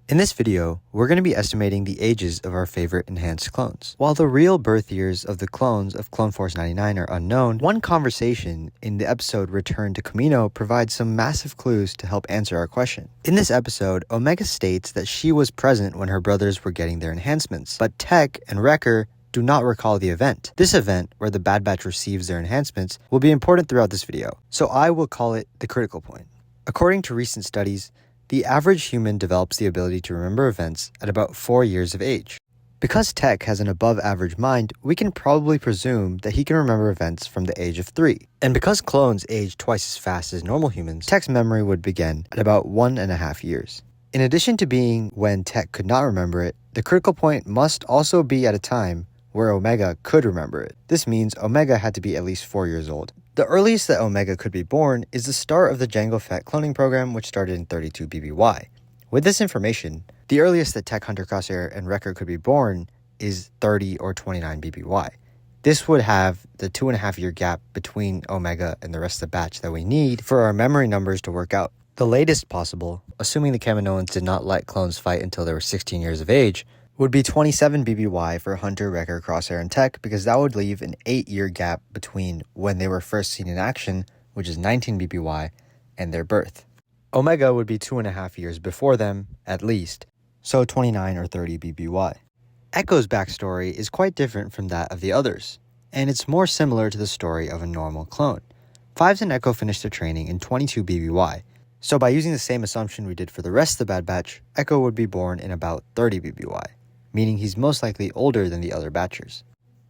In this video, we're going to be estimating the ages of our favorite enhanced clones. While the real birth years of the clones of Clone Force 99 are unknown, one conversation in the episode Return to Kamino provides some massive clues to help answer our question. In this episode, Omega states that she was present when her brothers were getting their enhancements, but Tech and Wrecker do not recall the event. This event, where the Bad Batch receives their enhancements, will be important throughout this video, so I will call it the critical point. According to recent studies, the average human develops the ability to remember events at about 4 years of age. Because Tech has an above-average mind, we can probably presume that he can remember events from the age of 3. And because clones age twice as fast as normal humans, Tech's memory would begin at about 1.5 years. In addition to being when Tech could not remember it, the critical point must also be at a time where Omega could remember it. This means Omega had to be at least 4 years old. The earliest that Omega could be born is the start of the Jango Fett cloning program, which started in 32 BBY. With this information, the earliest that Tech, Hunter, Crosshair, and Wrecker could be born is 30 or 29 BBY. This would have the 2.5-year gap between Omega and the rest of the batch that we need for our memory numbers to work out. The latest possible, assuming the Kaminoans did not let clones fight until they were 16 years of age, would be 27 BBY for Hunter, Wrecker, Crosshair, and Tech, because that would leave an 8-year gap between when they were first seen in action, which is 19 BBY, and their birth. Omega would be 2.5 years before them, at least, so 29 or 30 BBY. Echo's backstory is quite different from that of the others, and it's more similar to the story of a normal clone. Fives and Echo finished their training in 22 BBY, so by using the same assumption we did for the rest of the Bad Batch, Echo would be born in about 30 BBY. Meaning he's most likely older than the other batchers.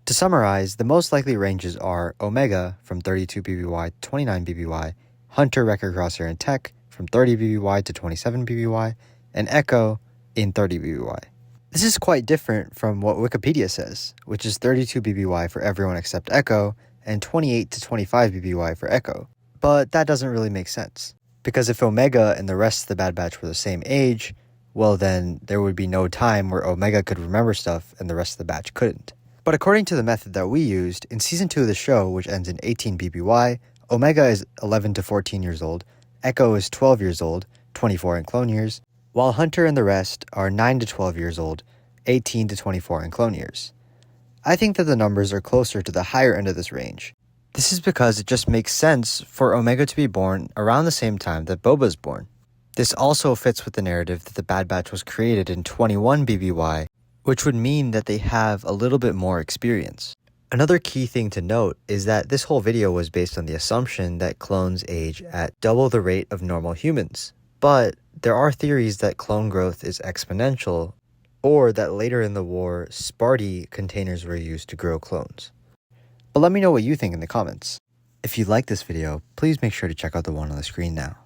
To summarize, the most likely ranges are Omega from 32 BBY to 29 BBY, Hunter, Wrecker, Crosshair, and Tech from 30 BBY to 27 BBY, and Echo in 30 BBY. This is quite different from what Wikipedia says, which is 32 BBY for everyone except Echo, and 28 to 25 BBY for Echo. But that doesn't really make sense, because if Omega and the rest of the Bad Batch were the same age, well then there would be no time where Omega could remember stuff and the rest of the batch couldn't. But according to the method that we used, in Season 2 of the show, which ends in 18 BBY, Omega is 11 to 14 years old, Echo is 12 years old, 24 in clone years, while Hunter and the rest are 9 to 12 years old, 18 to 24 in clone years. I think that the numbers are closer to the higher end of this range. This is because it just makes sense for Omega to be born around the same time that Boba is born. This also fits with the narrative that the Bad Batch was created in 21 BBY, which would mean that they have a little bit more experience. Another key thing to note is that this whole video was based on the assumption that clones age at double the rate of normal humans. But there are theories that clone growth is exponential, or that later in the war, Sparty containers were used to grow clones. But let me know what you think in the comments. If you like this video, please make sure to check out the one on the screen now.